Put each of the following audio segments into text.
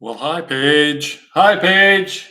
Well, hi, Paige. Hi, Paige.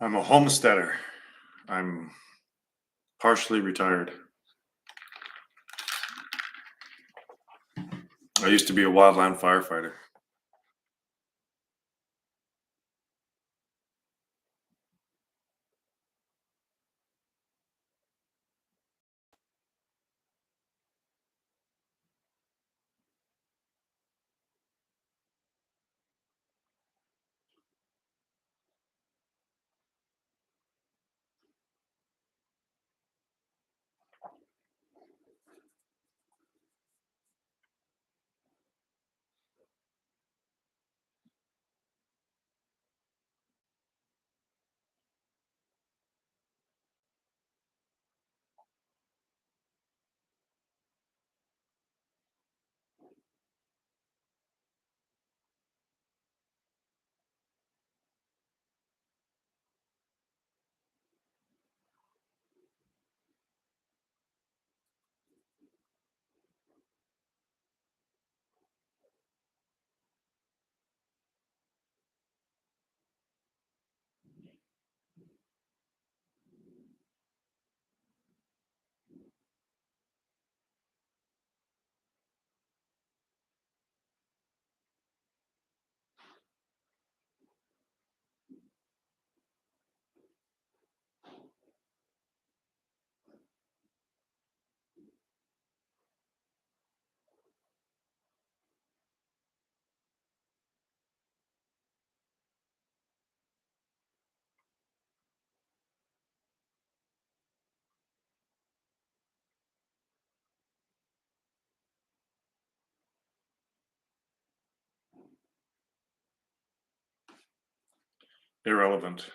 I'm a homesteader. I'm partially retired. I used to be a wildland firefighter. Irrelevant.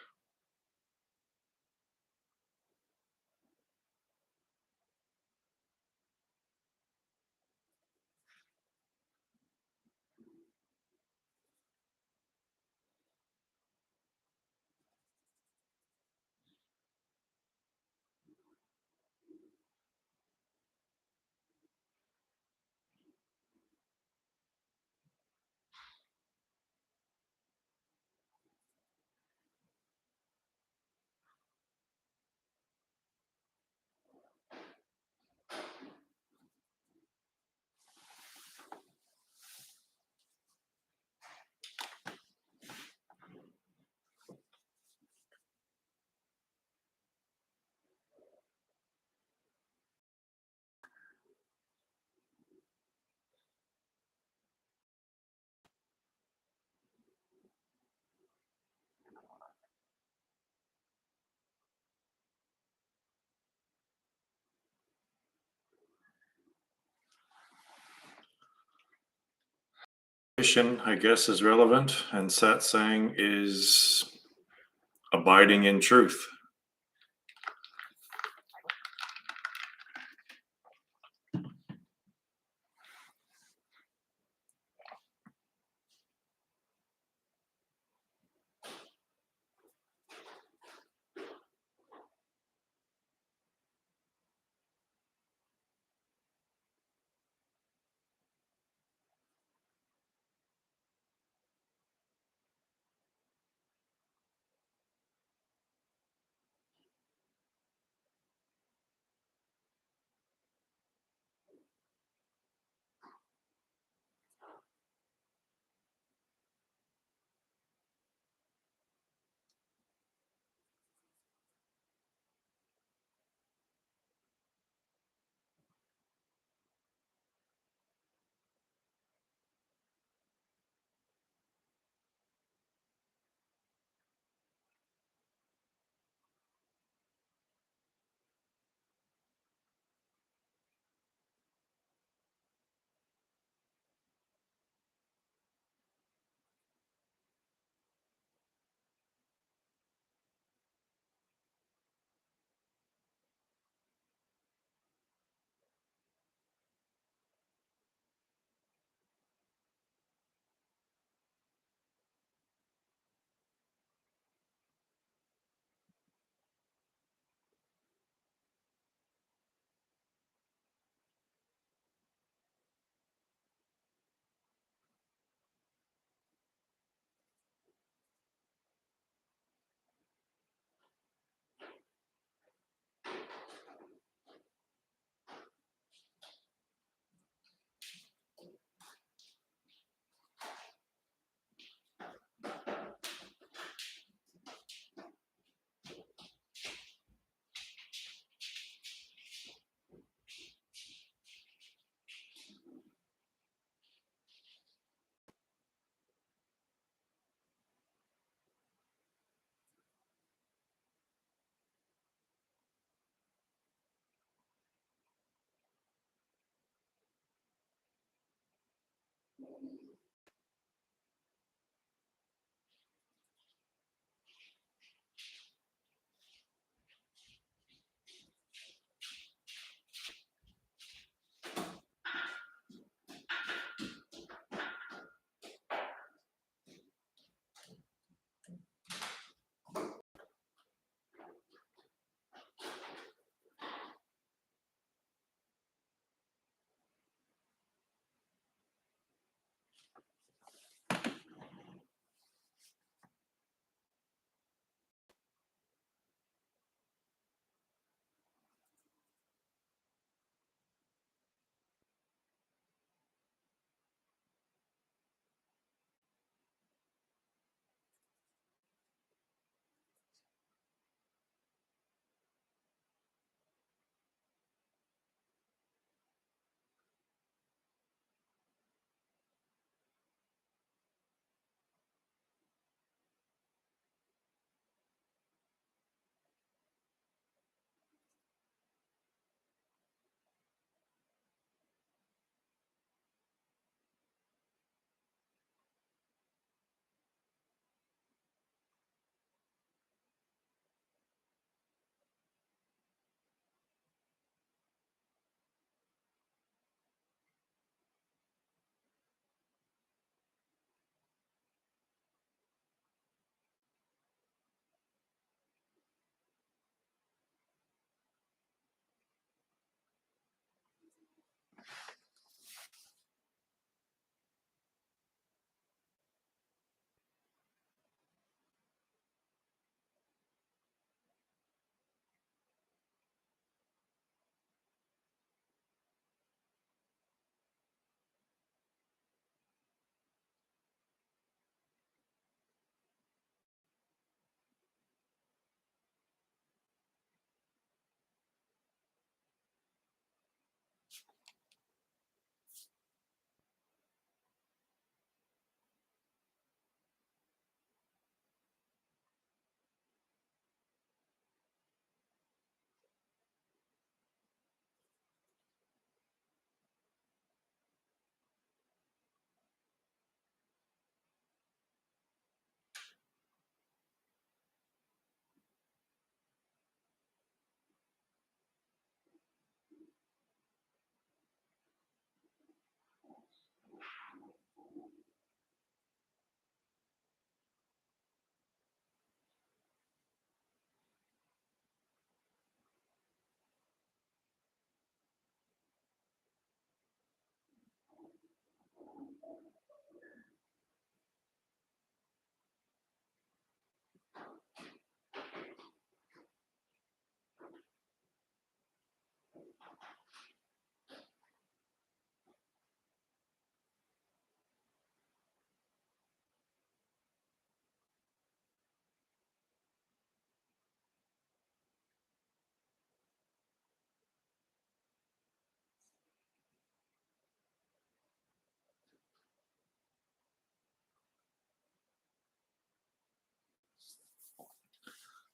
I guess, is relevant, and satsang is abiding in truth.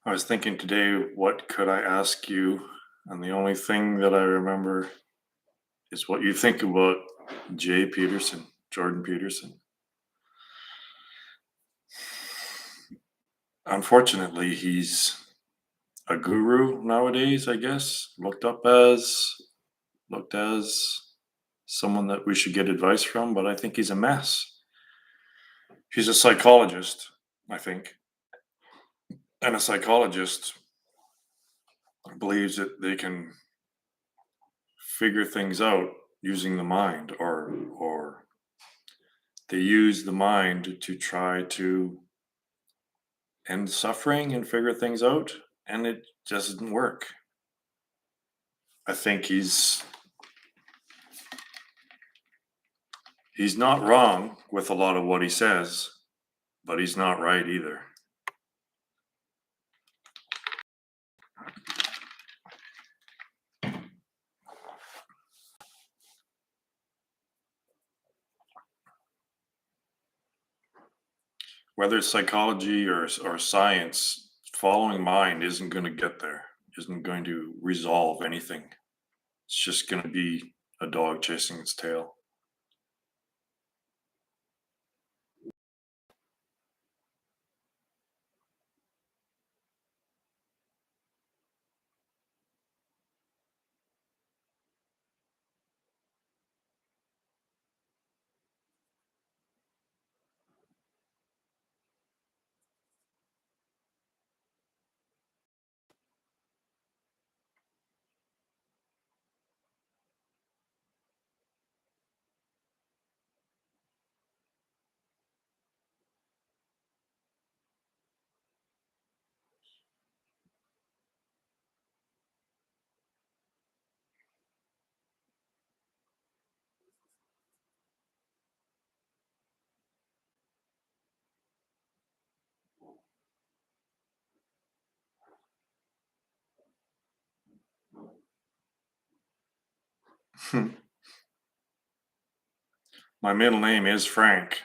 I was thinking today, what could I ask you? And the only thing that I remember is what you think about Jordan Peterson. Unfortunately, he's a guru nowadays, I guess, looked as someone that we should get advice from, but I think he's a mess. He's a psychologist, I think. And a psychologist believes that they can figure things out using the mind, or they use the mind to try to end suffering and figure things out, and it just doesn't work. I think he's not wrong with a lot of what he says, but he's not right either. Whether it's psychology or science, following mind isn't going to get there, isn't going to resolve anything. It's just going to be a dog chasing its tail. My middle name is Frank.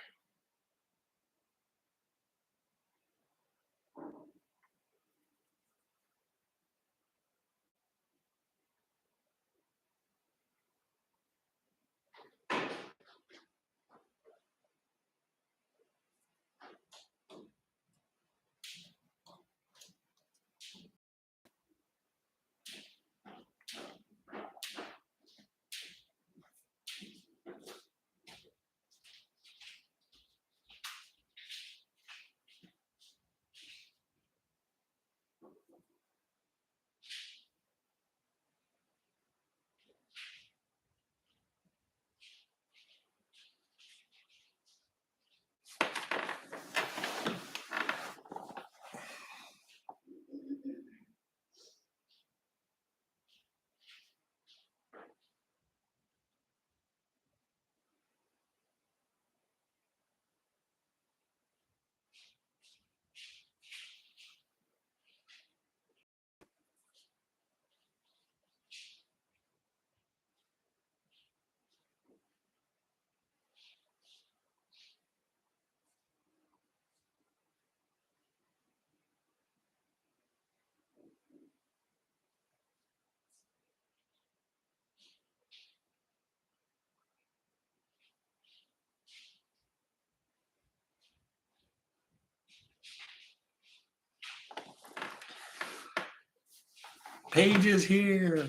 Paige is here.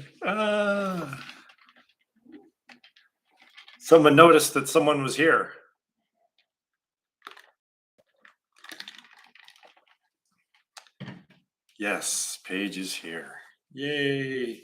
Someone noticed that someone was here. Yes, Paige is here. Yay.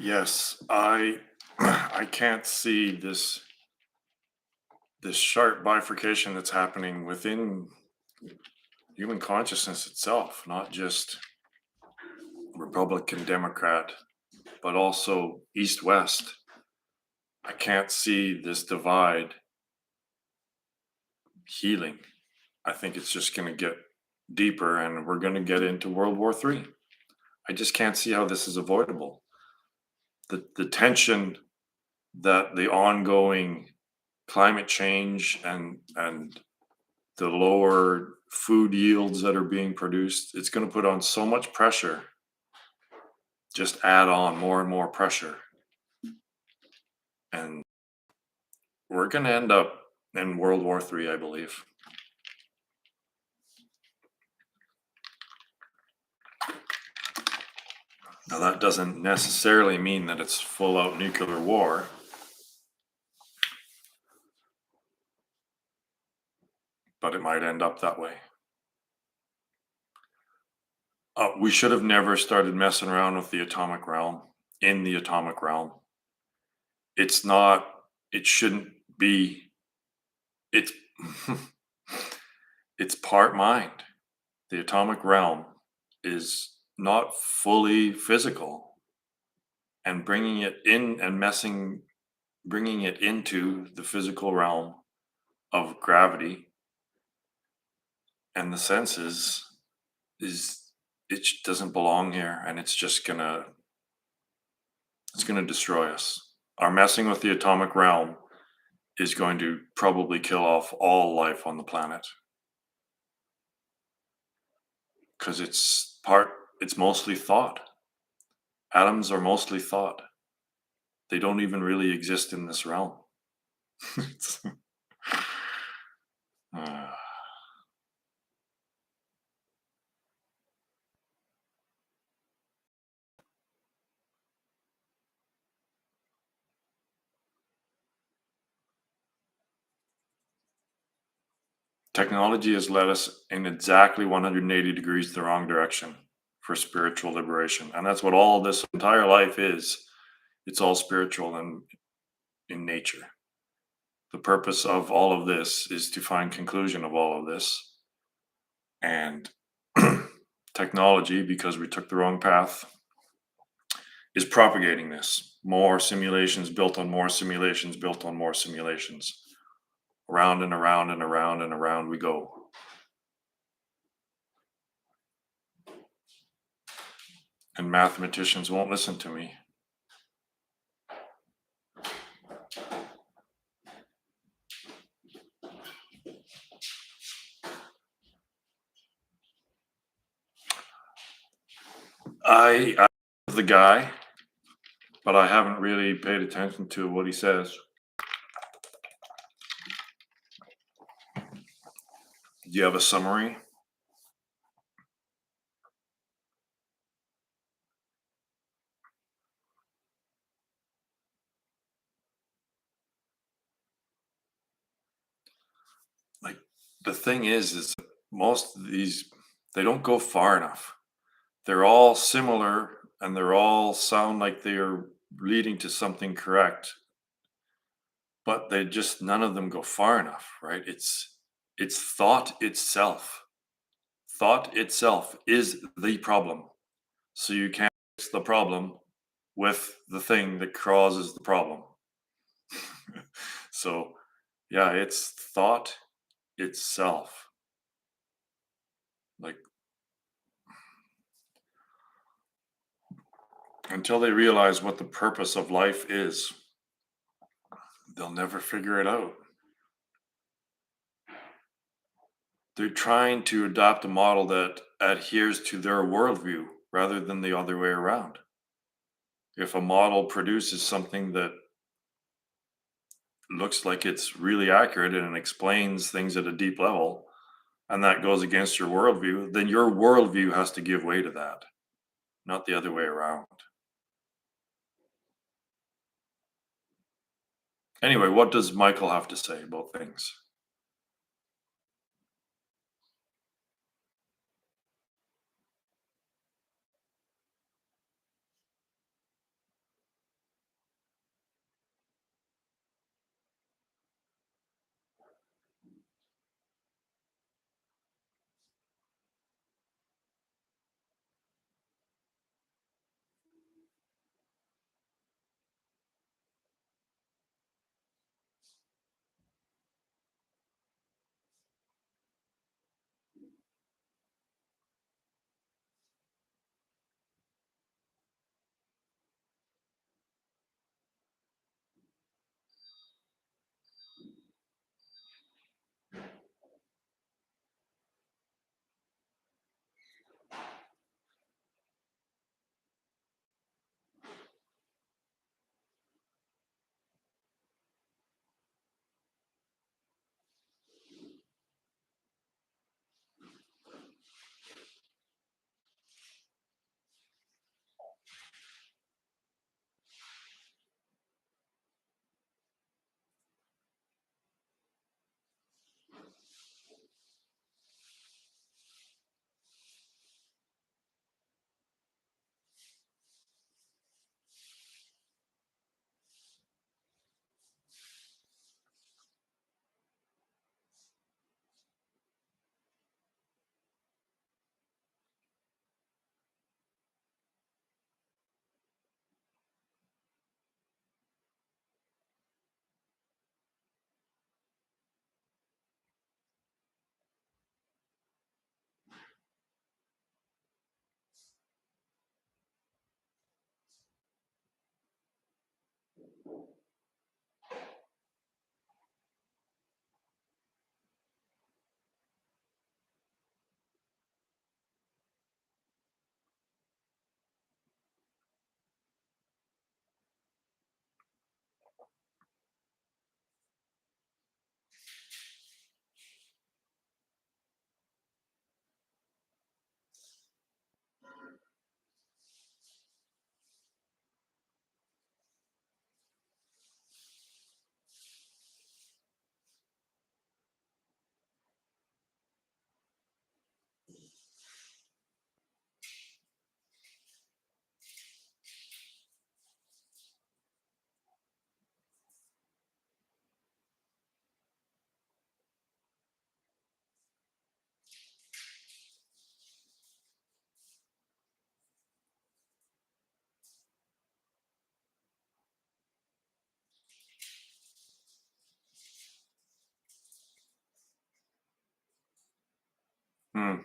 Yes, I I can't see this sharp bifurcation that's happening within human consciousness itself, not just Republican, Democrat, but also East West. I can't see this divide healing. I think it's just going to get deeper and we're going to get into World War III. I just can't see how this is avoidable. The tension that the ongoing climate change and the lower food yields that are being produced, it's going to put on so much pressure, just add on more and more pressure. And we're going to end up in World War III, I believe. Now, that doesn't necessarily mean that it's full out nuclear war, but it might end up that way. We should have never started messing around with the atomic realm, in the atomic realm. It's not, it shouldn't be, it's, it's part mind. The atomic realm is not fully physical, and bringing it in and bringing it into the physical realm of gravity and the senses is, it doesn't belong here, and it's gonna destroy us. Our messing with the atomic realm is going to probably kill off all life on the planet, because it's mostly thought. Atoms are mostly thought. They don't even really exist in this realm. uh, Technology has led us in exactly 180 degrees the wrong direction for spiritual liberation. And that's what all this entire life is. It's all spiritual and in nature. The purpose of all of this is to find conclusion of all of this. And technology, because we took the wrong path, is propagating this. More simulations built on more simulations built on more simulations. Around and around and around and around we go. And mathematicians won't listen to me. I love the guy, but I haven't really paid attention to what he says. Do you have a summary? Like, the thing is that most of these, they don't go far enough. They're all similar and they're all sound like they're leading to something correct, but they just, none of them go far enough, right? It's thought itself. Thought itself is the problem. So you can't fix the problem with the thing that causes the problem. So yeah, it's thought itself. Like, until they realize what the purpose of life is, they'll never figure it out. They're trying to adopt a model that adheres to their worldview rather than the other way around. If a model produces something that looks like it's really accurate and explains things at a deep level, and that goes against your worldview, then your worldview has to give way to that, not the other way around. Anyway, what does Michael have to say about things? Hmm.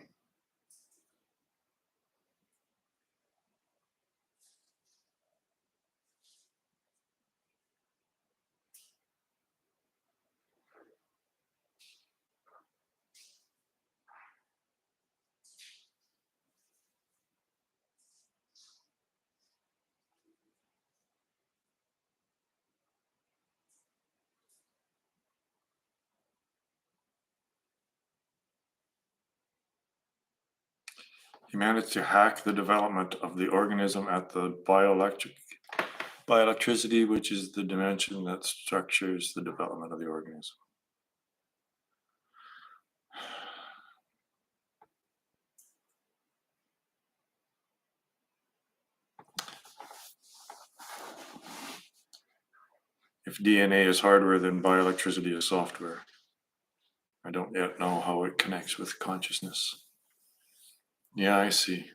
He managed to hack the development of the organism at the bioelectricity, which is the dimension that structures the development of the organism. If DNA is hardware, then bioelectricity is software. I don't yet know how it connects with consciousness. Yeah, I see.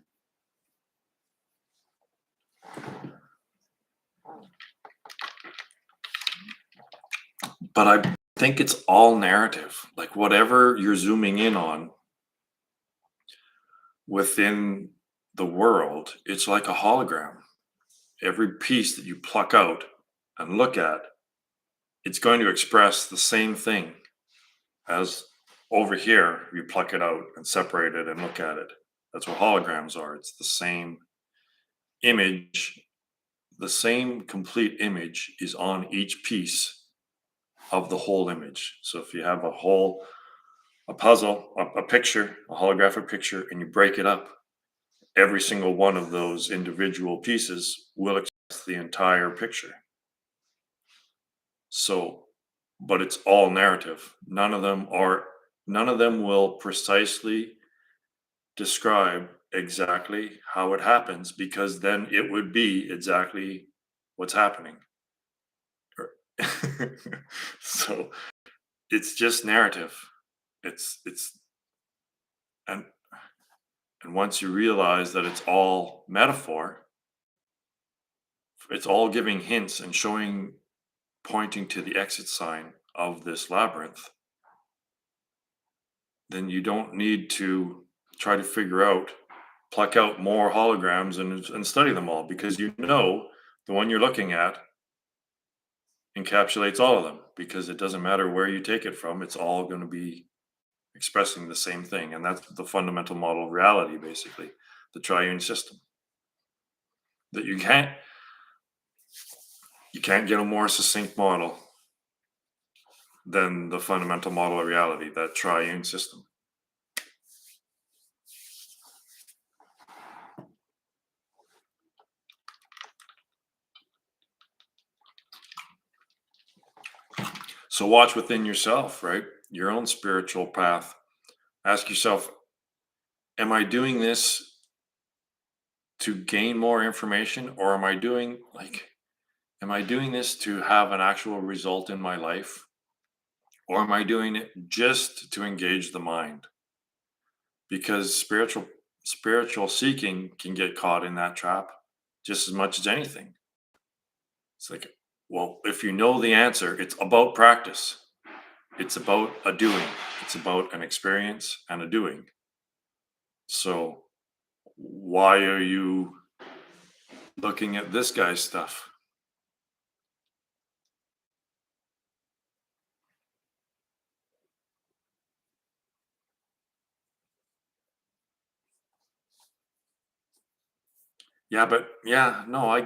But I think it's all narrative. Like whatever you're zooming in on within the world, it's like a hologram. Every piece that you pluck out and look at, it's going to express the same thing as over here. You pluck it out and separate it and look at it. That's what holograms are. It's the same image. The same complete image is on each piece of the whole image. So if you have a puzzle, a picture, a holographic picture, and you break it up, every single one of those individual pieces will express the entire picture. So, but it's all narrative. None of them will precisely describe exactly how it happens, because then it would be exactly what's happening. So it's just narrative. It's and and once you realize that it's all metaphor, it's all giving hints and showing, pointing to the exit sign of this labyrinth, then you don't need to try to figure out, pluck out more holograms and study them all, because you know the one you're looking at encapsulates all of them, because it doesn't matter where you take it from, it's all going to be expressing the same thing. And that's the fundamental model of reality, basically, the triune system. That you can't get a more succinct model than the fundamental model of reality, that triune system. So watch within yourself, right? Your own spiritual path. Ask yourself, am I doing this to gain more information, or am I doing this to have an actual result in my life, or am I doing it just to engage the mind? Because spiritual seeking can get caught in that trap just as much as anything. It's like, well, if you know the answer, it's about practice. It's about a doing. It's about an experience and a doing. So why are you looking at this guy's stuff? Yeah, but yeah, no,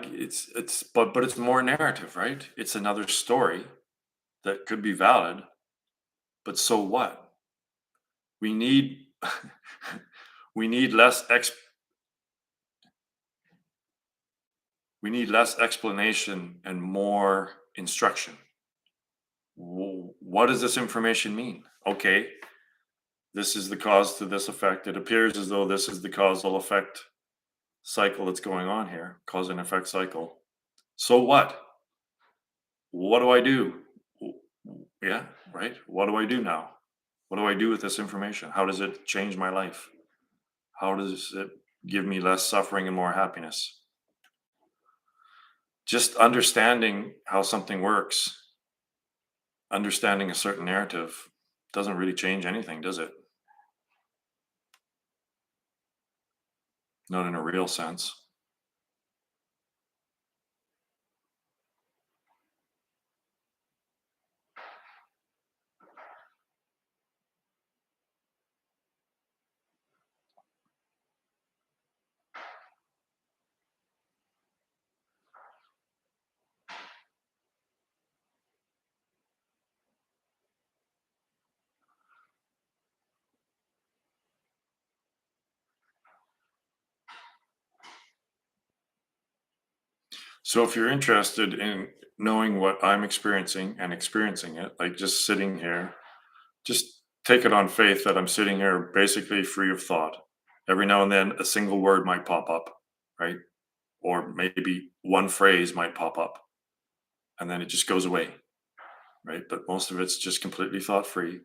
but it's more narrative, right? It's another story that could be valid, but so what? We need we need less we need less explanation and more instruction. What does this information mean? Okay, this is the cause to this effect. It appears as though this is the causal effect cycle that's going on here, cause and effect cycle. So what? What do I do? Yeah, right. What do I do now? What do I do with this information? How does it change my life? How does it give me less suffering and more happiness? Just understanding how something works, understanding a certain narrative doesn't really change anything, does it? Not in a real sense. So if you're interested in knowing what I'm experiencing and experiencing it, like just sitting here, just take it on faith that I'm sitting here basically free of thought. Every now and then a single word might pop up, right? Or maybe one phrase might pop up and then it just goes away, right? But most of it's just completely thought free.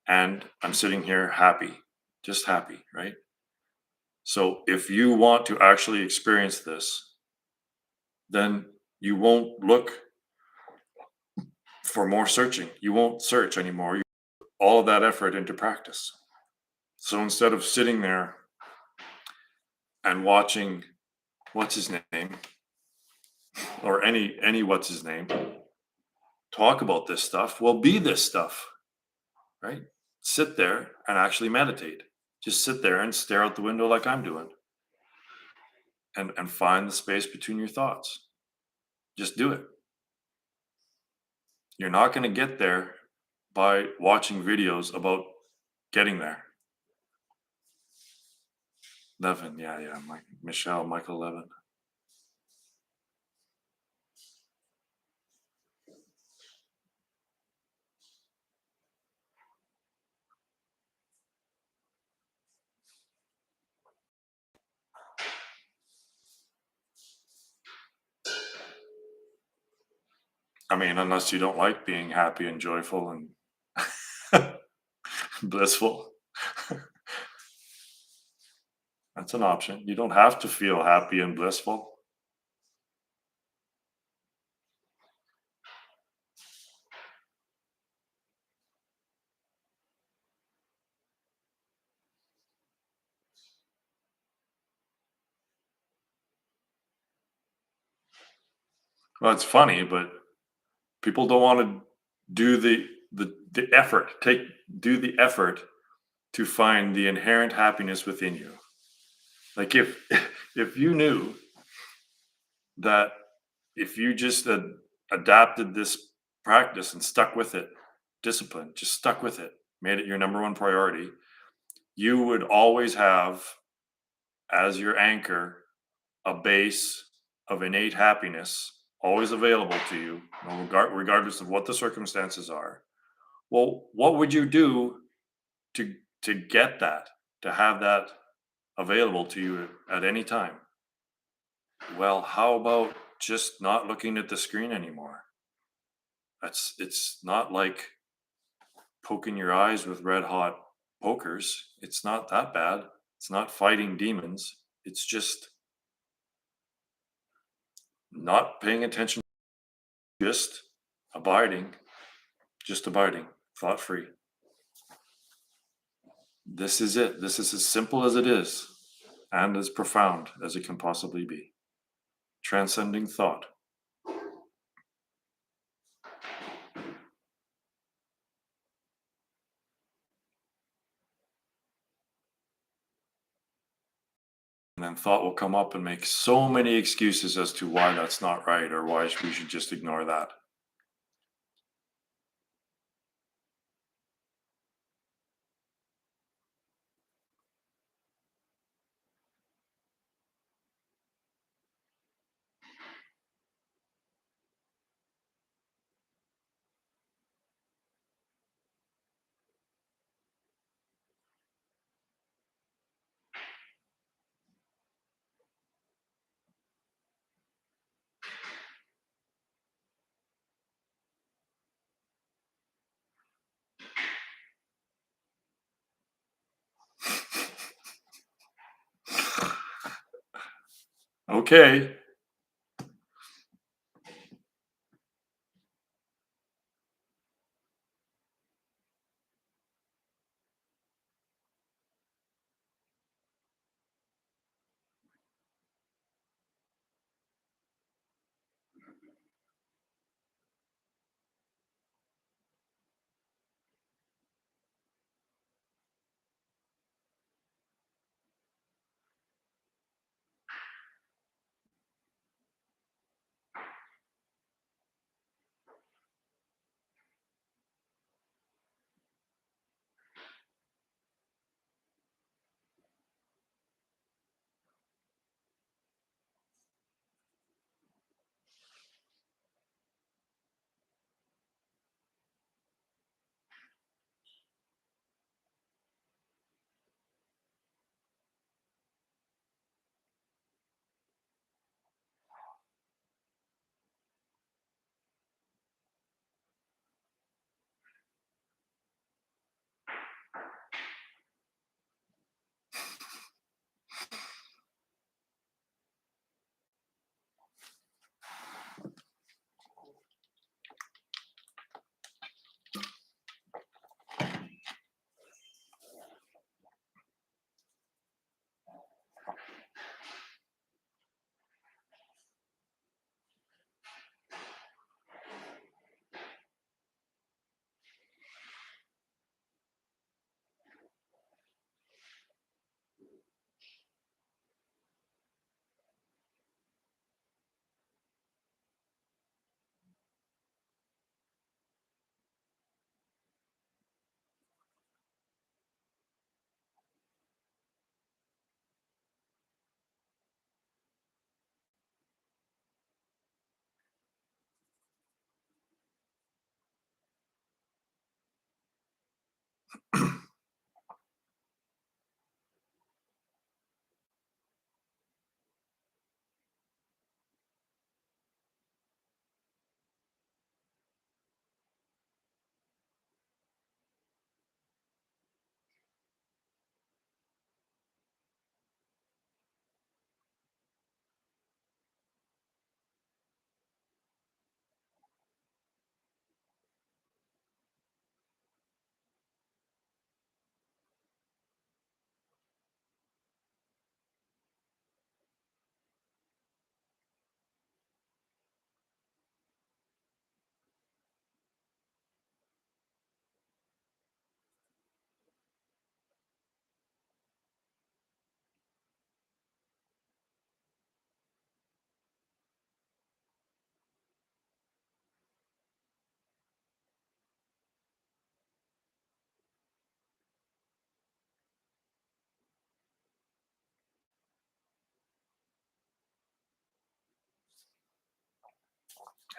And I'm sitting here happy, just happy, right? So if you want to actually experience this, then you won't look for more searching. You won't search anymore. You put all of that effort into practice. So instead of sitting there and watching what's his name or any what's his name talk about this stuff, well, be this stuff, right? Sit there and actually meditate. Just sit there and stare out the window like I'm doing, and find the space between your thoughts. Just do it. You're not going to get there by watching videos about getting there. Levin, yeah, yeah, Michael Levin. I mean, unless you don't like being happy and joyful and blissful, that's an option. You don't have to feel happy and blissful. Well, it's funny, but people don't want to do the effort. Do the effort to find the inherent happiness within you. Like if you knew that if you just adapted this practice and stuck with it, discipline, just stuck with it, made it your number one priority, you would always have as your anchor a base of innate happiness always available to you, regardless of what the circumstances are. Well, what would you do to to get that, to have that available to you at any time? Well, how about just not looking at the screen anymore? It's not like poking your eyes with red hot pokers. It's not that bad. It's not fighting demons. It's just not paying attention, just abiding, just abiding, thought free. This is it. This is as simple as it is and as profound as it can possibly be. Transcending thought. And then thought will come up and make so many excuses as to why that's not right or why we should just ignore that. Okay.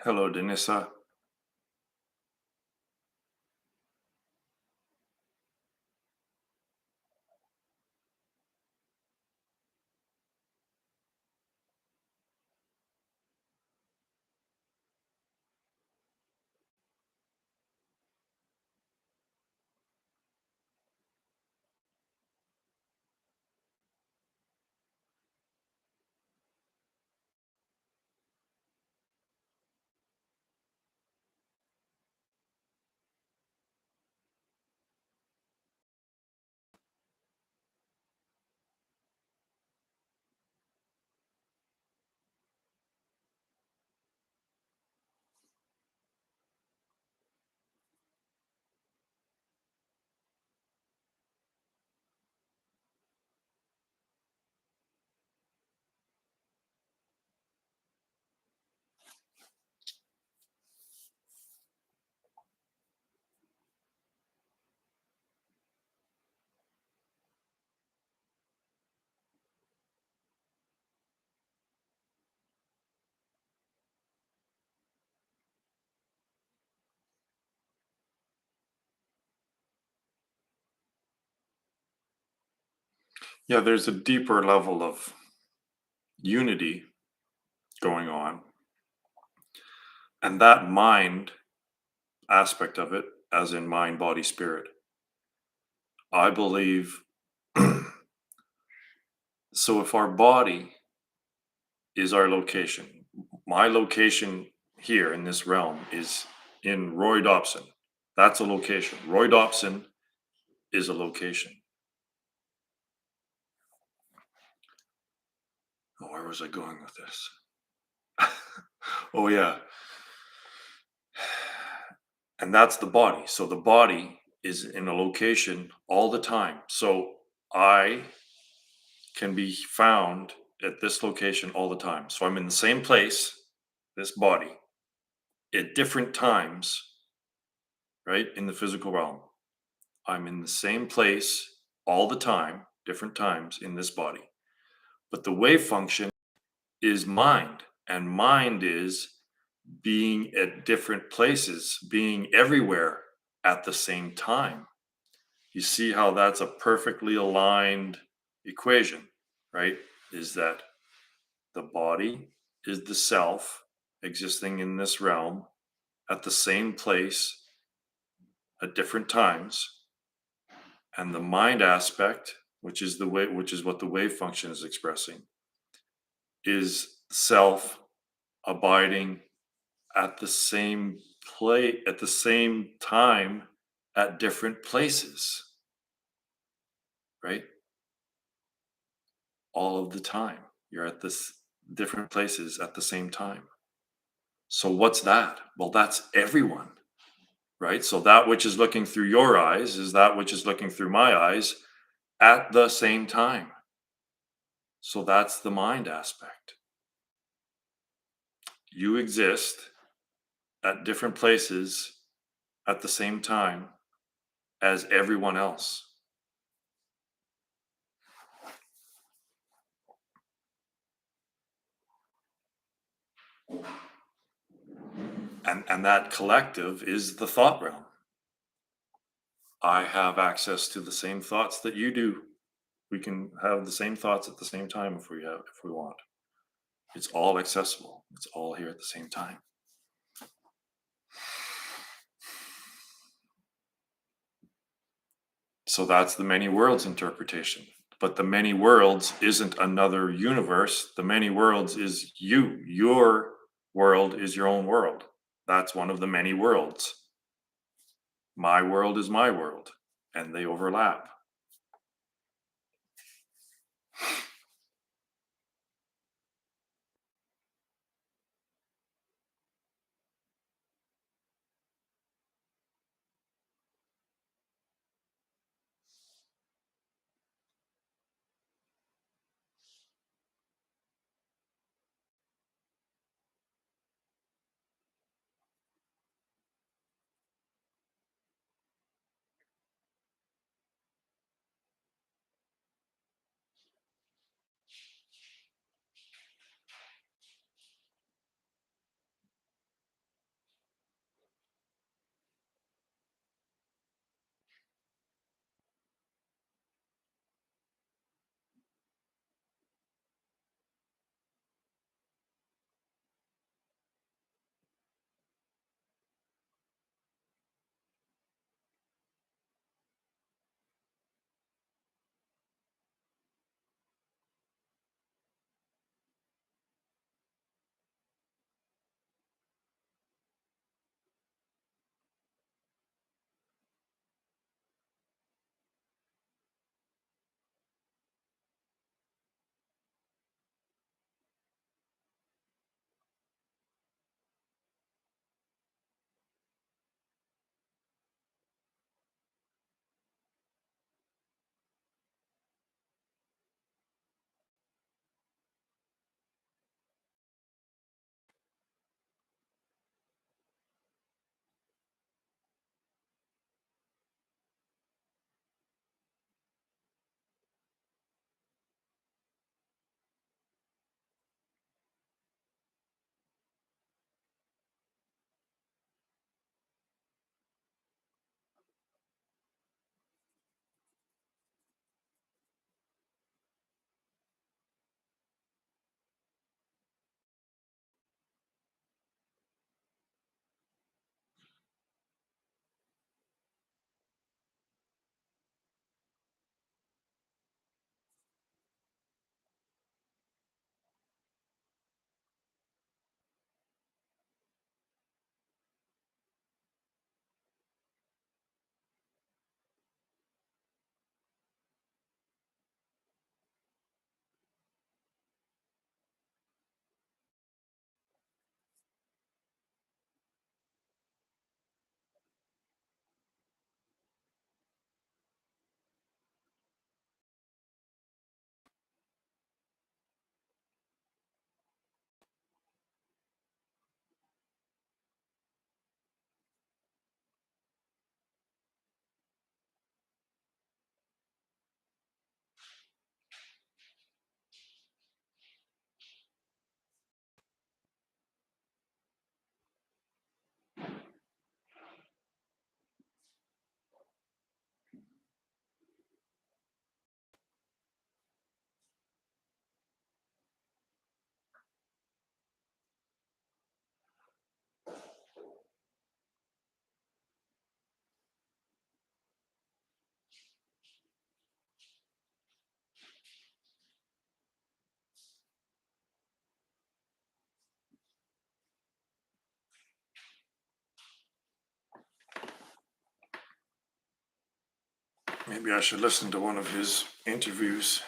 Hello, Denisa. Yeah, there's a deeper level of unity going on. And that mind aspect of it, as in mind, body, spirit, I believe. So if our body is our location, my location here in this realm is in Roy Dobson. That's a location. Roy Dobson is a location. Oh, where was I going with this? Oh, yeah. And that's the body. So the body is in a location all the time. So I can be found at this location all the time. So I'm in the same place, this body, at different times, right? In the physical realm. I'm in the same place all the time, different times in this body. But the wave function is mind, and mind is being at different places, being everywhere at the same time. You see how that's a perfectly aligned equation, right? Is that the body is the self existing in this realm at the same place at different times, and the mind aspect, which is the way, which is what the wave function is expressing, is self abiding at the same play at the same time at different places, right? All of the time. You're at this different places at the same time. So what's that? Well, that's everyone, right? So that which is looking through your eyes is that which is looking through my eyes at the same time. So that's the mind aspect. You exist at different places at the same time as everyone else. And that collective is the thought realm. I have access to the same thoughts that you do. We can have the same thoughts at the same time if we want. It's all accessible. It's all here at the same time. So that's the many worlds interpretation. But the many worlds isn't another universe. The many worlds is you. Your world is your own world. That's one of the many worlds. My world is my world, and they overlap. Maybe I should listen to one of his interviews.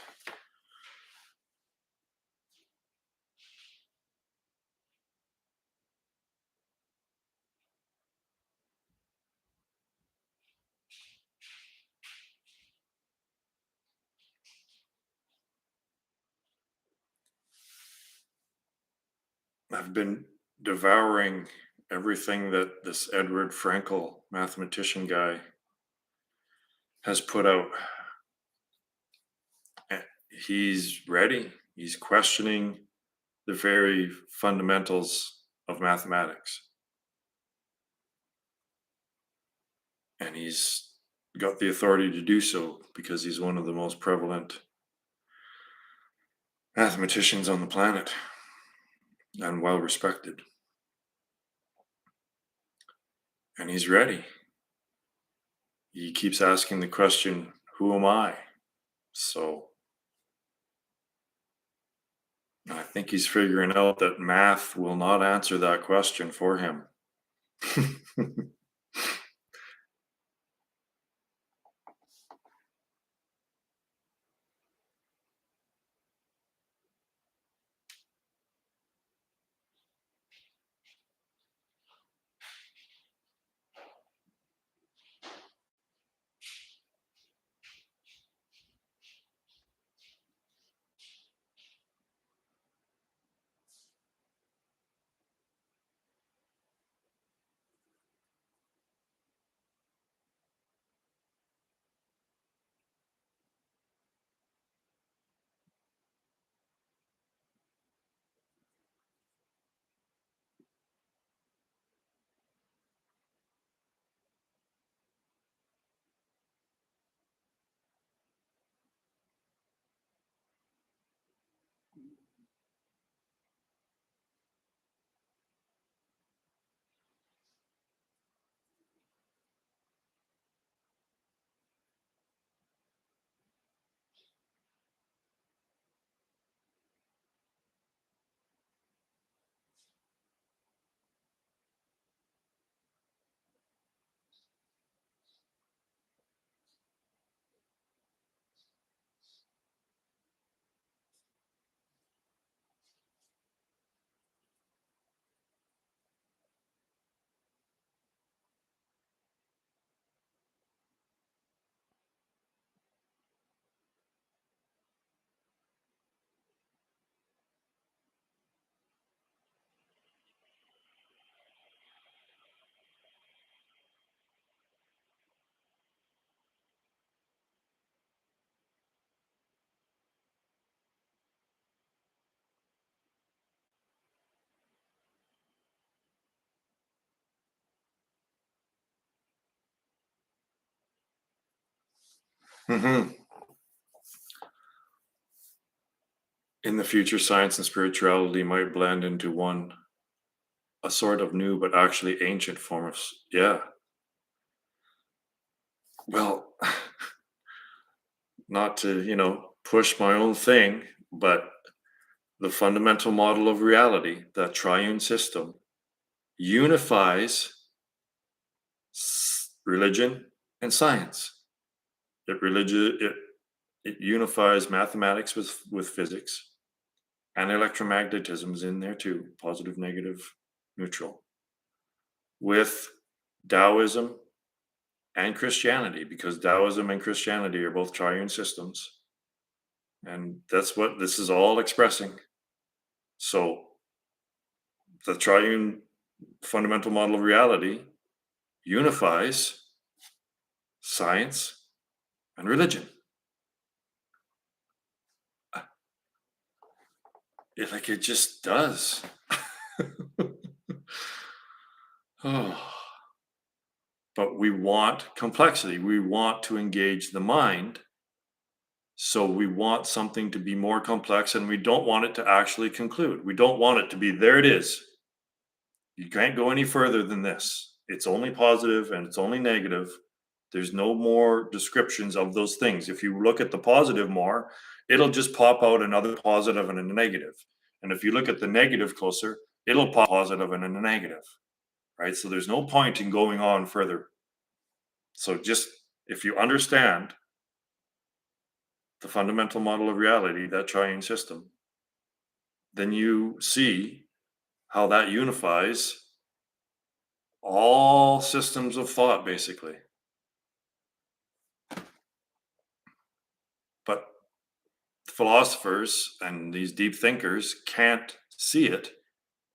I've been devouring everything that this Edward Frankel mathematician guy has put out. He's ready. He's questioning the very fundamentals of mathematics. And he's got the authority to do so because he's one of the most prevalent mathematicians on the planet and well respected. And he's ready. He keeps asking the question, who am I? So I think he's figuring out that math will not answer that question for him. Mhm. In the future, science and spirituality might blend into one, a sort of new but actually ancient form of, yeah. Well, not to, push my own thing, but the fundamental model of reality, that triune system, unifies religion and science. It unifies mathematics with physics, and electromagnetism is in there too, positive, negative, neutral, with Taoism and Christianity, because Taoism and Christianity are both triune systems, and that's what this is all expressing. So the triune fundamental model of reality unifies science and religion. It just does. Oh. But we want complexity. We want to engage the mind. So we want something to be more complex, and we don't want it to actually conclude. We don't want it to be, there it is. You can't go any further than this. It's only positive and it's only negative. There's no more descriptions of those things. If you look at the positive more, it'll just pop out another positive and a negative. And if you look at the negative closer, it'll pop positive and a negative, right? So there's no point in going on further. So just, if you understand the fundamental model of reality, that triune system, then you see how that unifies all systems of thought, basically. But philosophers and these deep thinkers can't see it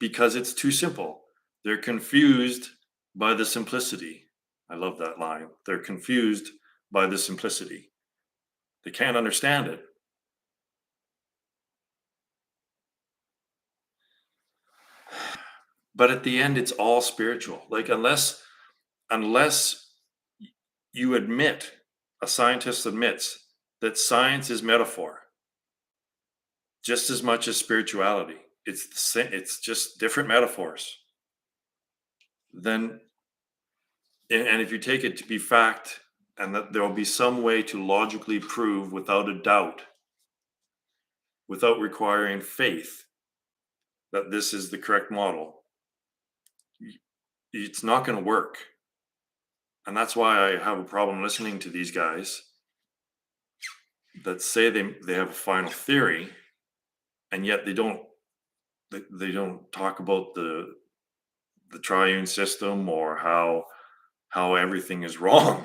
because it's too simple. They're confused by the simplicity. I love that line. They're confused by the simplicity. They can't understand it. But at the end, it's all spiritual. Like unless you admit, a scientist admits that science is metaphor just as much as spirituality. It's the same, it's just different metaphors. Then, and if you take it to be fact, and that there will be some way to logically prove without a doubt, without requiring faith, that this is the correct model, it's not going to work. And that's why I have a problem listening to these guys that say they have a final theory, and yet they don't talk about the triune system, or how everything is wrong.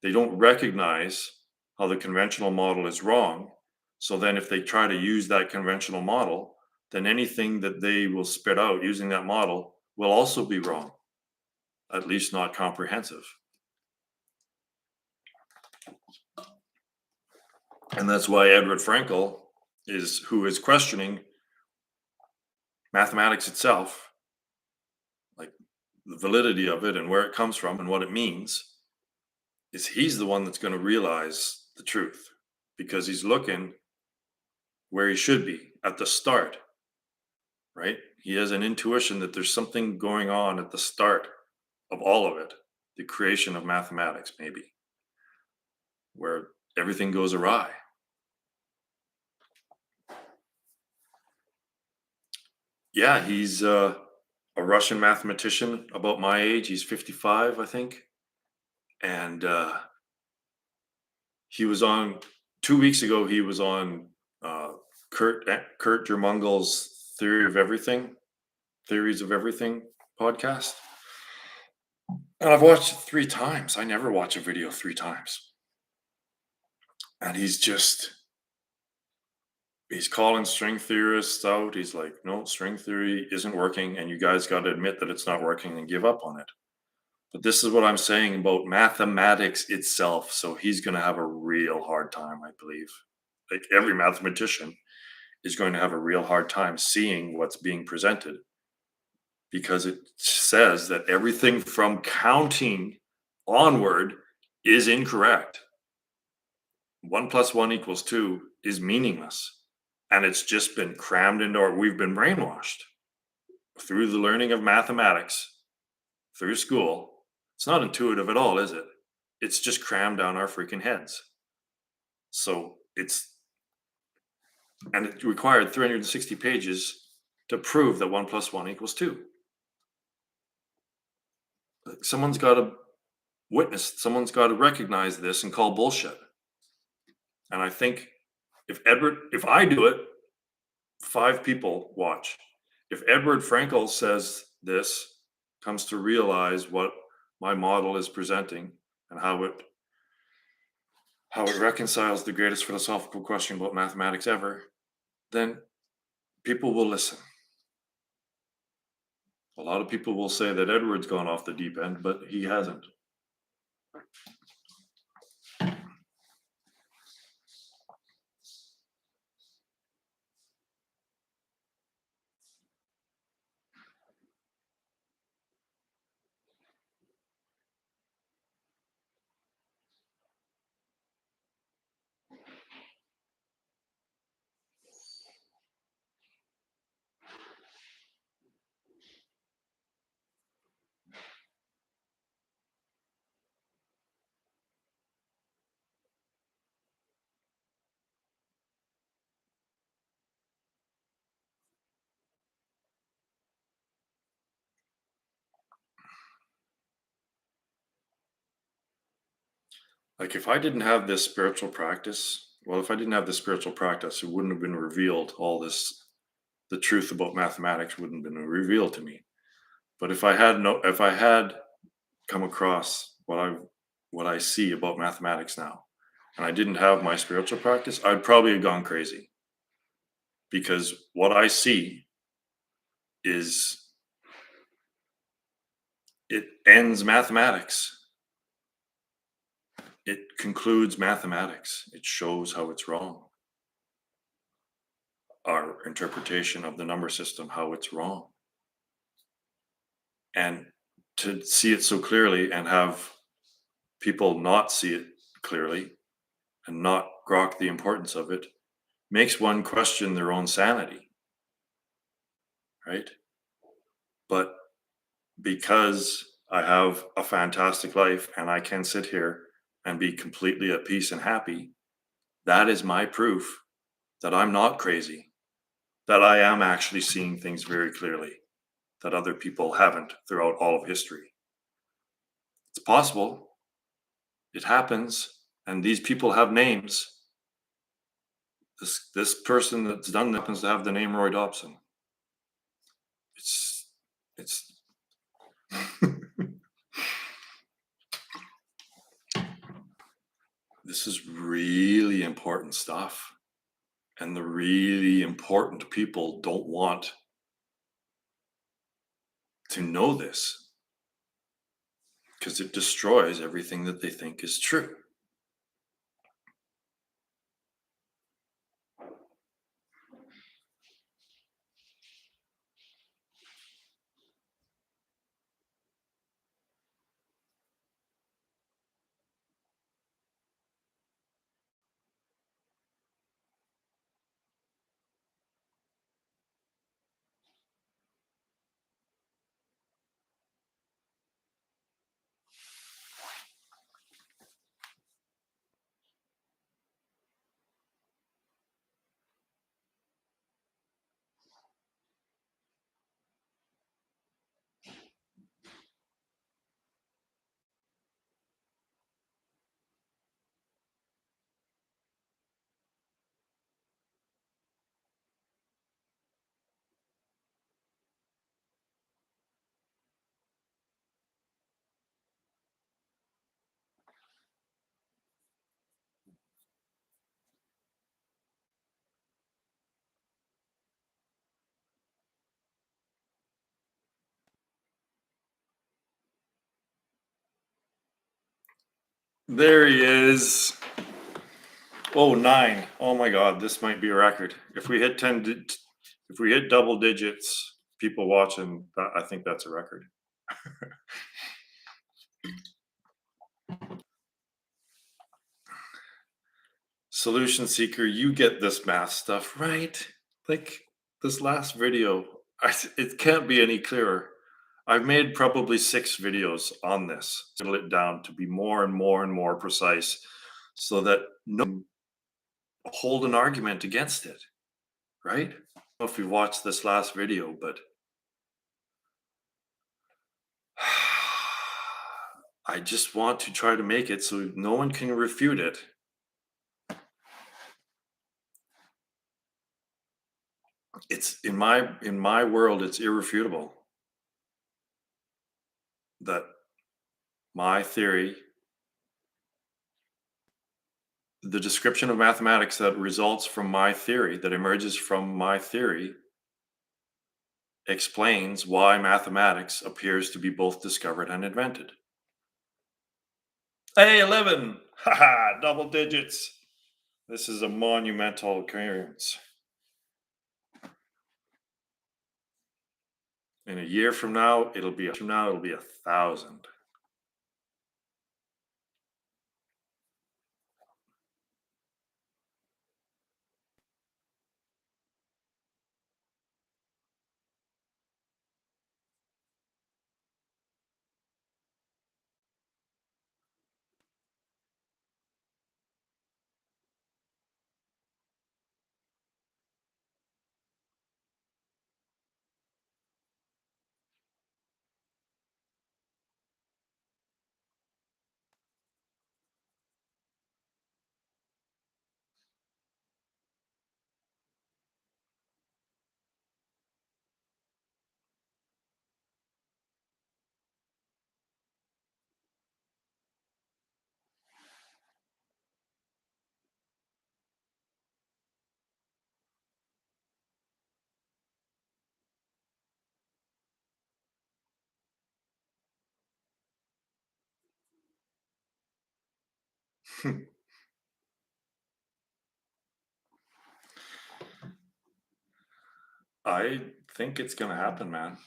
They don't recognize how the conventional model is wrong. So then if they try to use that conventional model, then anything that they will spit out using that model will also be wrong, at least not comprehensive. And that's why Edward Frankl who is questioning mathematics itself, like the validity of it and where it comes from and what it means, he's the one that's going to realize the truth, because he's looking where he should be at the start, right? He has an intuition that there's something going on at the start of all of it, the creation of mathematics, maybe, where everything goes awry. Yeah, he's a Russian mathematician about my age. He's 55, I think. And he was on 2 weeks ago. He was on Kurt Jermungel's Theories of Everything podcast, and I've watched it 3 times. I never watch a video 3 times, and he's calling string theorists out. He's like, no, string theory isn't working, and you guys got to admit that it's not working and give up on it. But this is what I'm saying about mathematics itself. So he's going to have a real hard time, I believe. Like every mathematician is going to have a real hard time seeing what's being presented, because it says that everything from counting onward is incorrect. 1 + 1 = 2 is meaningless. And it's just been crammed into we've been brainwashed through the learning of mathematics, through school. It's not intuitive at all, is it? It's just crammed down our freaking heads. So it required 360 pages to prove that 1 + 1 = 2. Someone's got to someone's got to recognize this and call bullshit. And I think if I do it, 5 people watch. If Edward Frankl says this, comes to realize what my model is presenting and how it reconciles the greatest philosophical question about mathematics ever, then people will listen. A lot of people will say that Edward's gone off the deep end, but he hasn't. Like if I didn't have this spiritual practice Well, if I didn't have the spiritual practice, it wouldn't have been revealed. All this, the truth about mathematics wouldn't have been revealed to me. But if I had come across what I see about mathematics now, and I didn't have my spiritual practice, I'd probably have gone crazy, because what I see is, it ends mathematics. It concludes mathematics. It shows how it's wrong. Our interpretation of the number system, how it's wrong. And to see it so clearly and have people not see it clearly and not grok the importance of it makes one question their own sanity, right? But because I have a fantastic life and I can sit here and be completely at peace and happy, that is my proof that I'm not crazy, that I am actually seeing things very clearly that other people haven't throughout all of history. It's possible. It happens. And these people have names. This person that's done that happens to have the name Roy Dobson. It's this is really important stuff. And the really important people don't want to know this, because it destroys everything that they think is true. There he is. Oh, 9. Oh my God, this might be a record. If we hit if we hit double digits, people watching, I think that's a record. Solution seeker, you get this math stuff right. Like this last video, it can't be any clearer. I've made probably 6 videos on this, settle it down to be more and more and more precise, so that no one can hold an argument against it, right? I don't know if you watched this last video, but I just want to try to make it so no one can refute it. It's in my world, it's irrefutable that my theory, the description of mathematics that results from my theory, that emerges from my theory, explains why mathematics appears to be both discovered and invented. Hey, 11! Haha, double digits! This is a monumental occurrence. In a year from now, it'll be 1,000. I think it's gonna happen, man.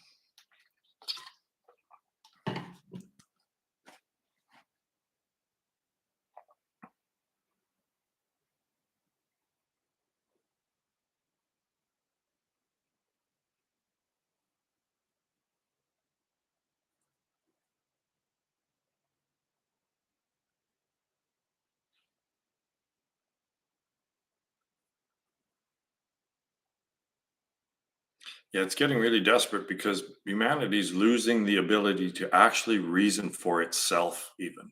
Yeah, it's getting really desperate because humanity's losing the ability to actually reason for itself, even.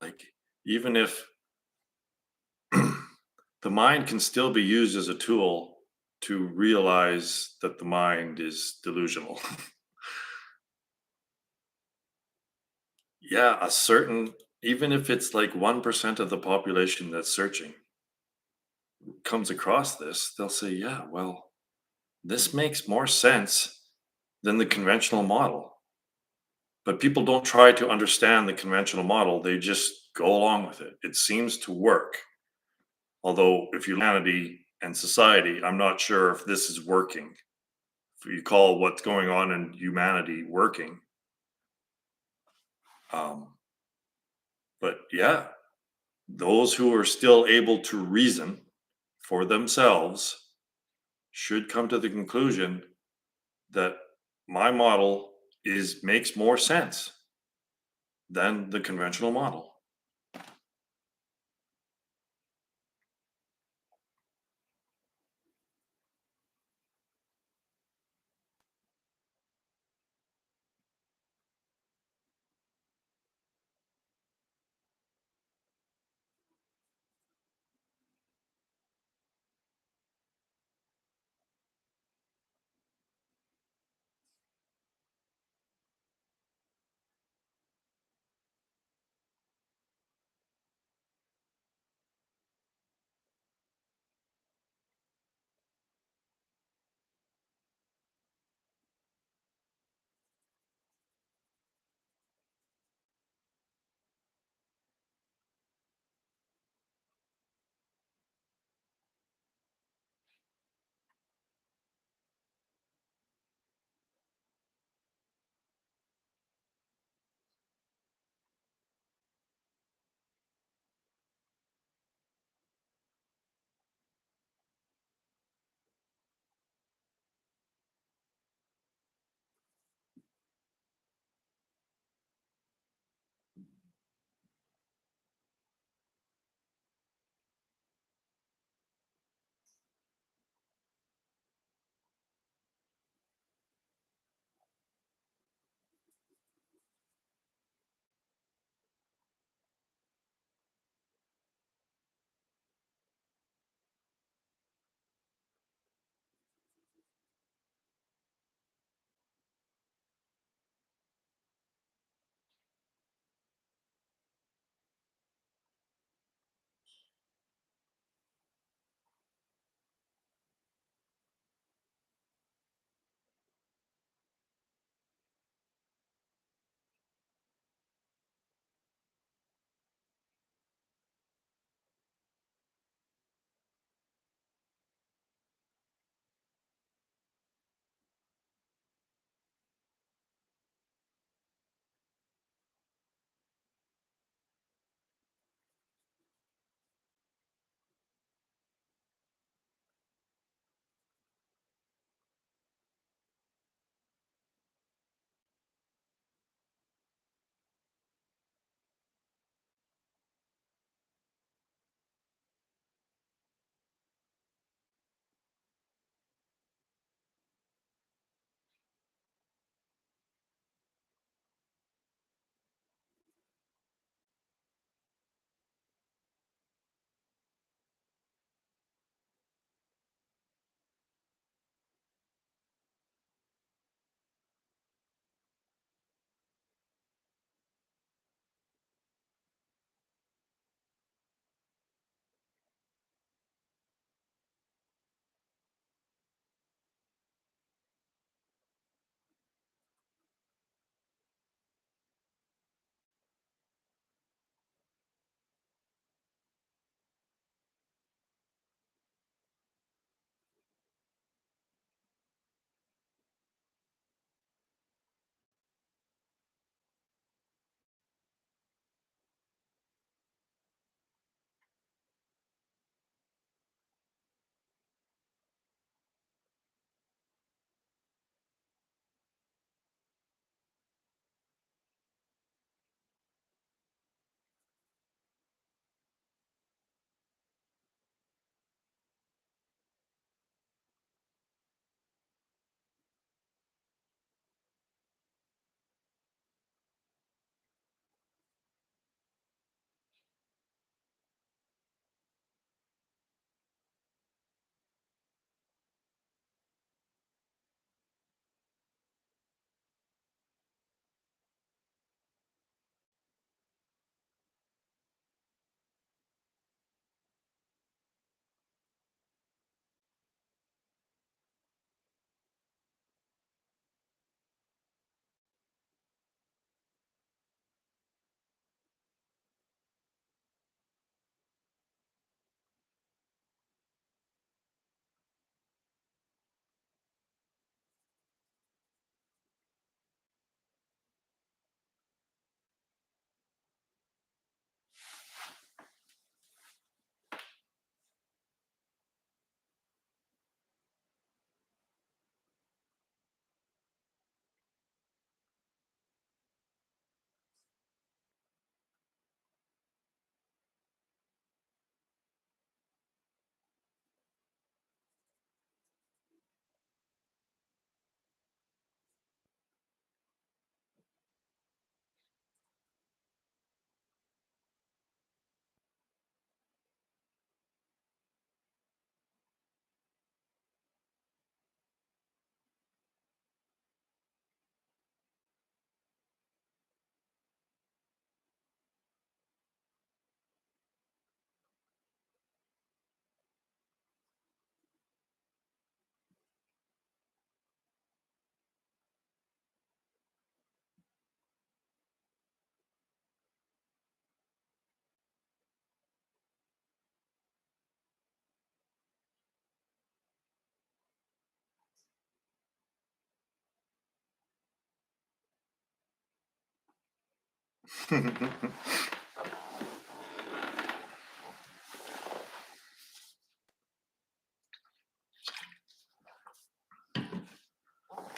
Like, even if the mind can still be used as a tool to realize that the mind is delusional. Yeah, a certain, even if it's like 1% of the population that's searching comes across this, they'll say, yeah, well, this makes more sense than the conventional model. But people don't try to understand the conventional model, they just go along with it. It seems to work. Although, if humanity and society, I'm not sure if this is working. If you call what's going on in humanity working. Um, but yeah, those who are still able to reason for themselves should come to the conclusion that my model is makes more sense than the conventional model.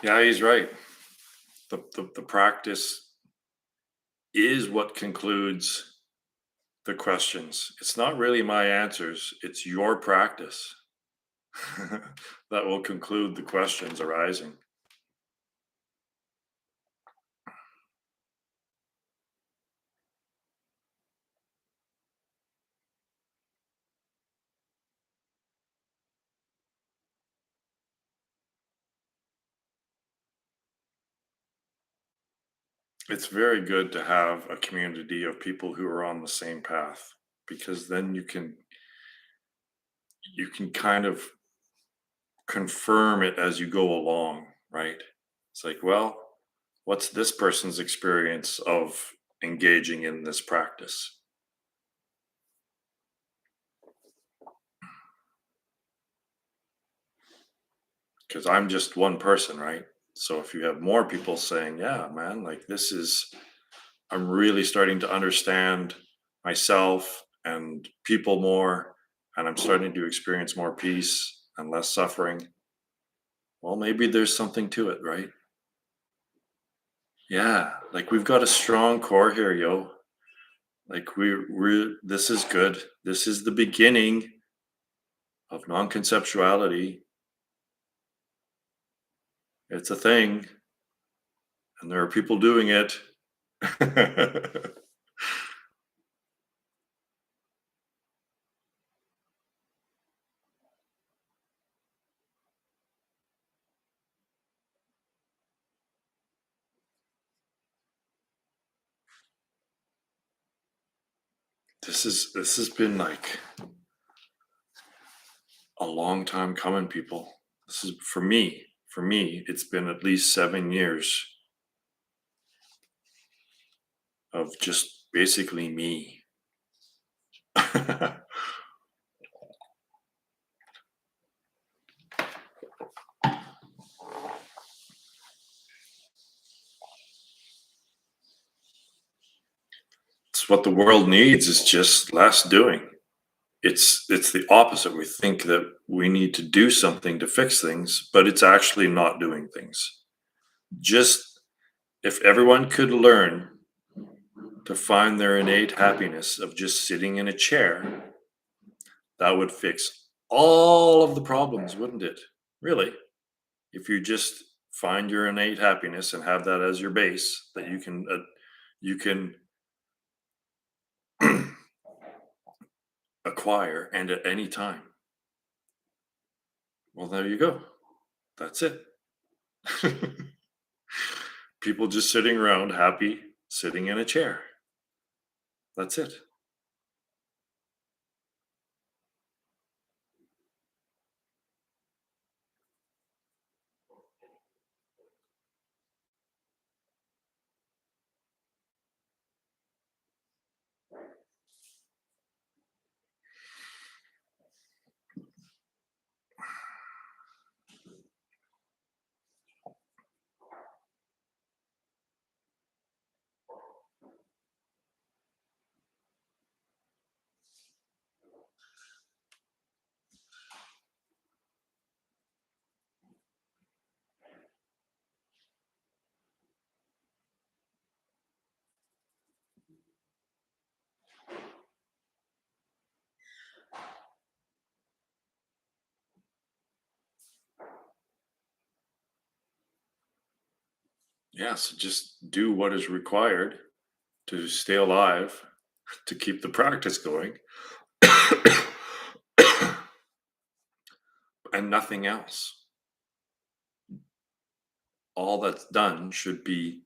Yeah, he's right. The practice is what concludes the questions. It's not really my answers, it's your practice that will conclude the questions arising. It's very good to have a community of people who are on the same path, because then you can kind of confirm it as you go along, right? It's like, well, what's this person's experience of engaging in this practice? Because I'm just one person, right? So if you have more people saying, yeah, man, like this is, I'm really starting to understand myself and people more, and I'm starting to experience more peace and less suffering. Well, maybe there's something to it, right? Yeah, like we've got a strong core here, yo. Like we're this is good. This is the beginning of non-conceptuality. It's a thing, and there are people doing it. This has been like a long time coming, people. This is for me, it's been at least 7 years of just basically me. It's what the world needs is just less doing. It's the opposite. We think that we need to do something to fix things, but it's actually not doing things. Just if everyone could learn to find their innate happiness of just sitting in a chair, that would fix all of the problems, wouldn't it? Really, if you just find your innate happiness and have that as your base that you can acquire and at any time. Well, there you go. That's it. People just sitting around happy, sitting in a chair. That's it. Yeah, so just do what is required to stay alive, to keep the practice going, and nothing else. All that's done should be,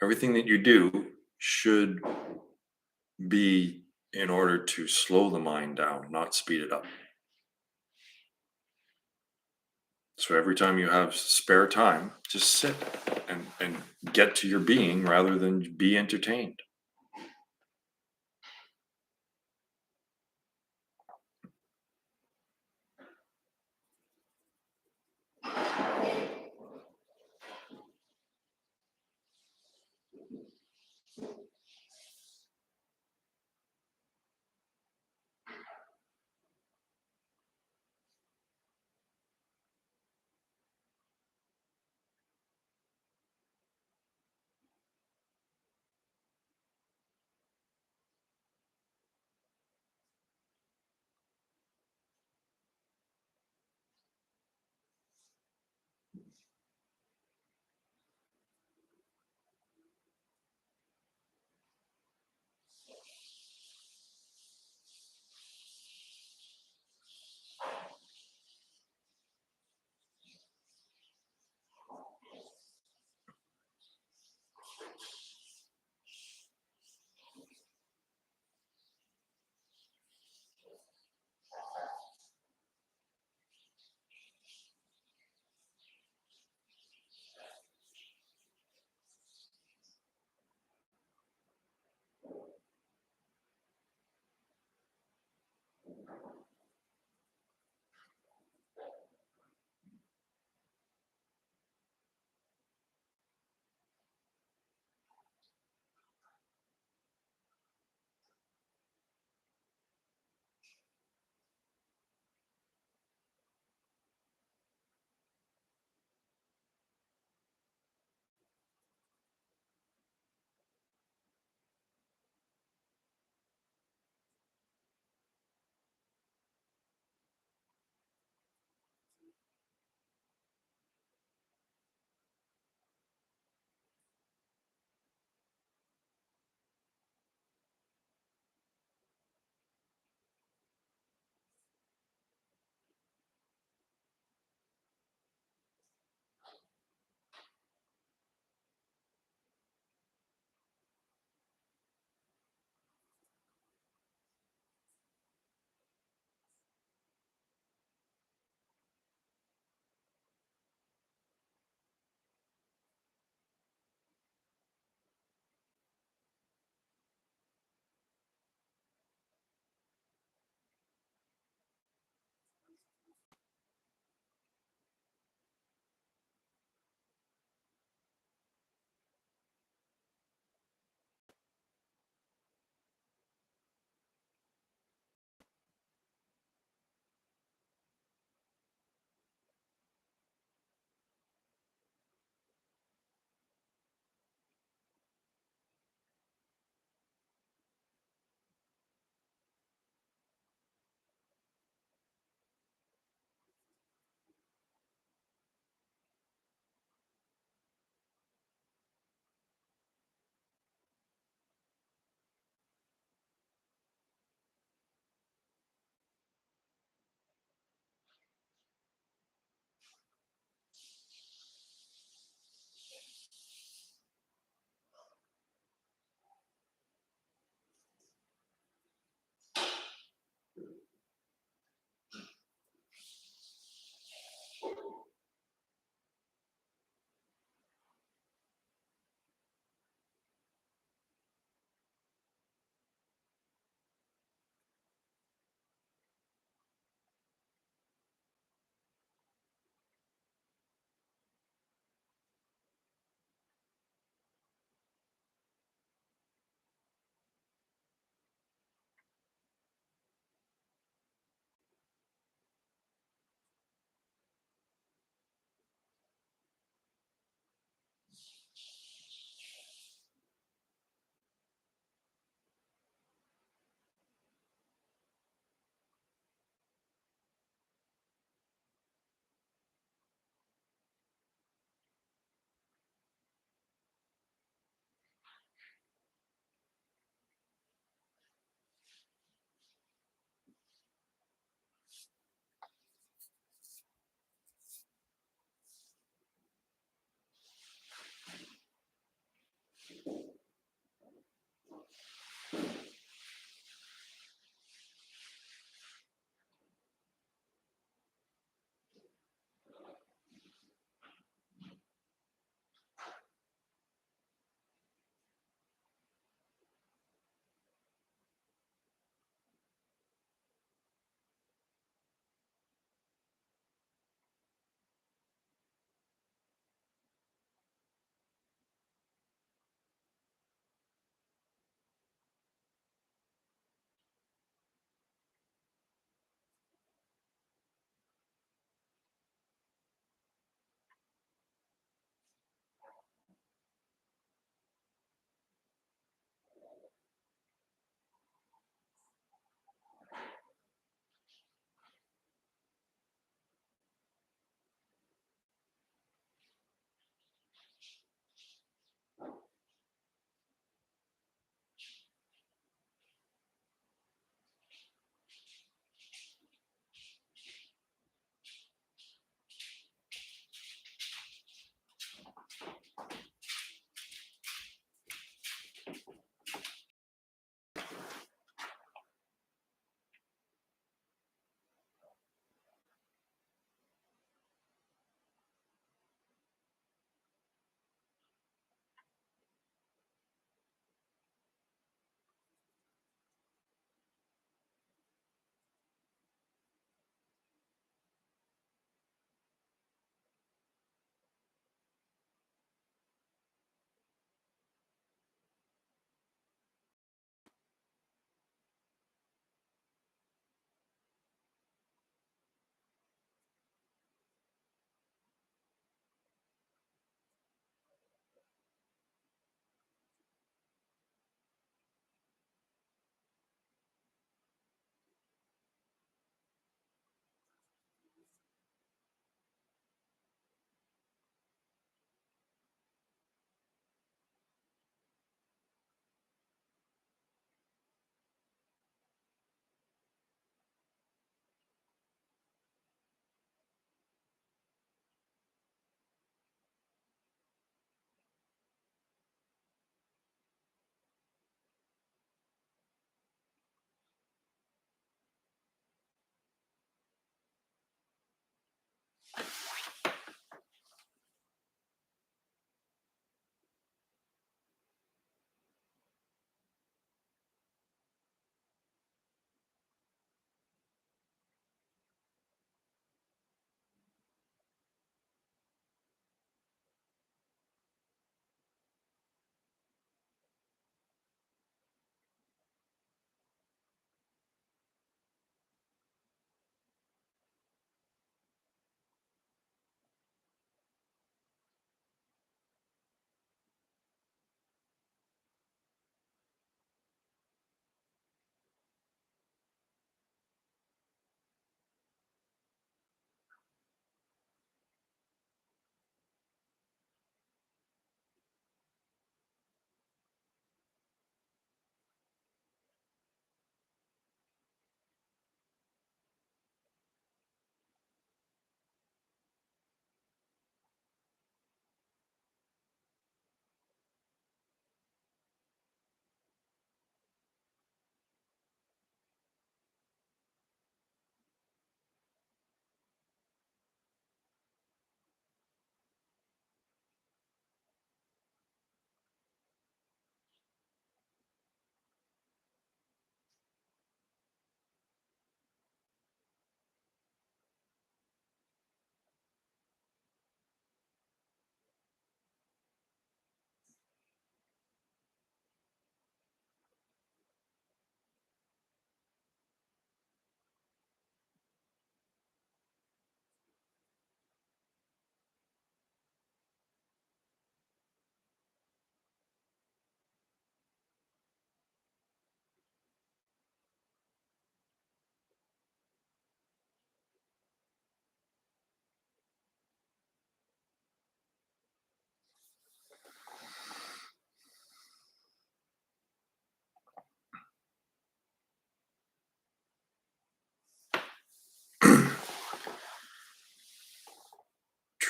everything that you do should be in order to slow the mind down, not speed it up. So every time you have spare time, just sit and get to your being rather than be entertained.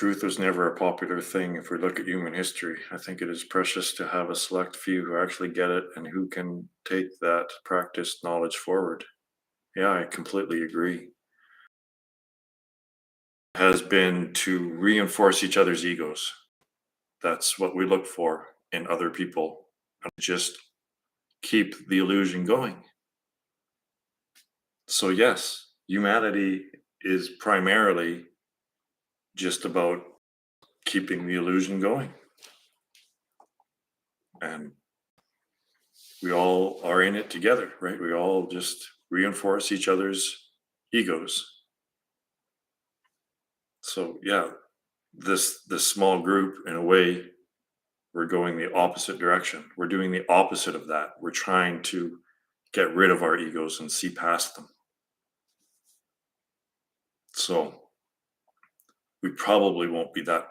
truth was never a popular thing if we look at human history. I think it is precious to have a select few who actually get it and who can take that practiced knowledge forward. Yeah, I completely agree. Has been to reinforce each other's egos. That's what we look for in other people. And just keep the illusion going. So, yes, humanity is primarily just about keeping the illusion going. And we all are in it together, right? We all just reinforce each other's egos. So, yeah, this small group, in a way, we're going the opposite direction. We're doing the opposite of that. We're trying to get rid of our egos and see past them. So we probably won't be that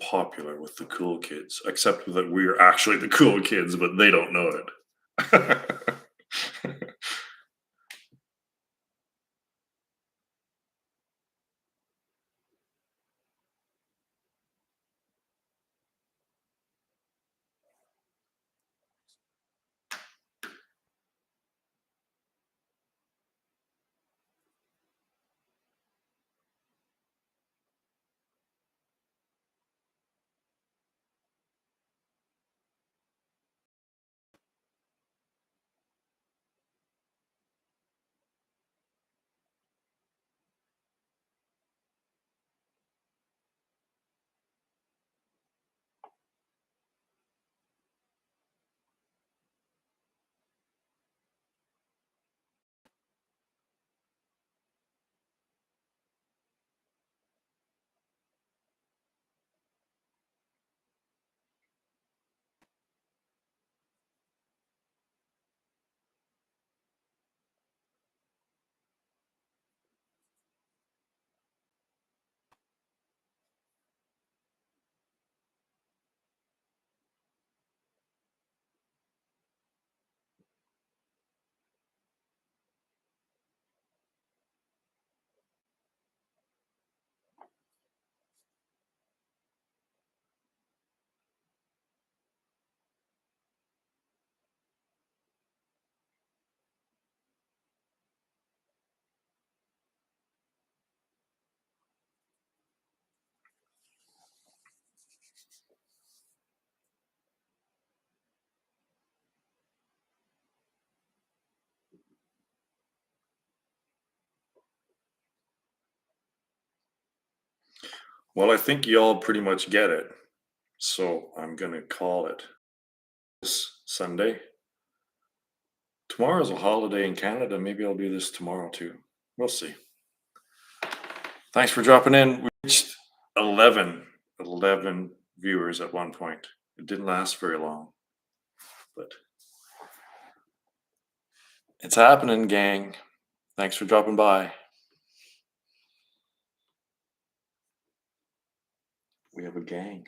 popular with the cool kids, except that we're actually the cool kids, but they don't know it. Well, I think you all pretty much get it. So I'm going to call it this Sunday. Tomorrow's a holiday in Canada. Maybe I'll do this tomorrow too. We'll see. Thanks for dropping in. We reached 11 viewers at one point. It didn't last very long, but it's happening, gang. Thanks for dropping by. We have a gang.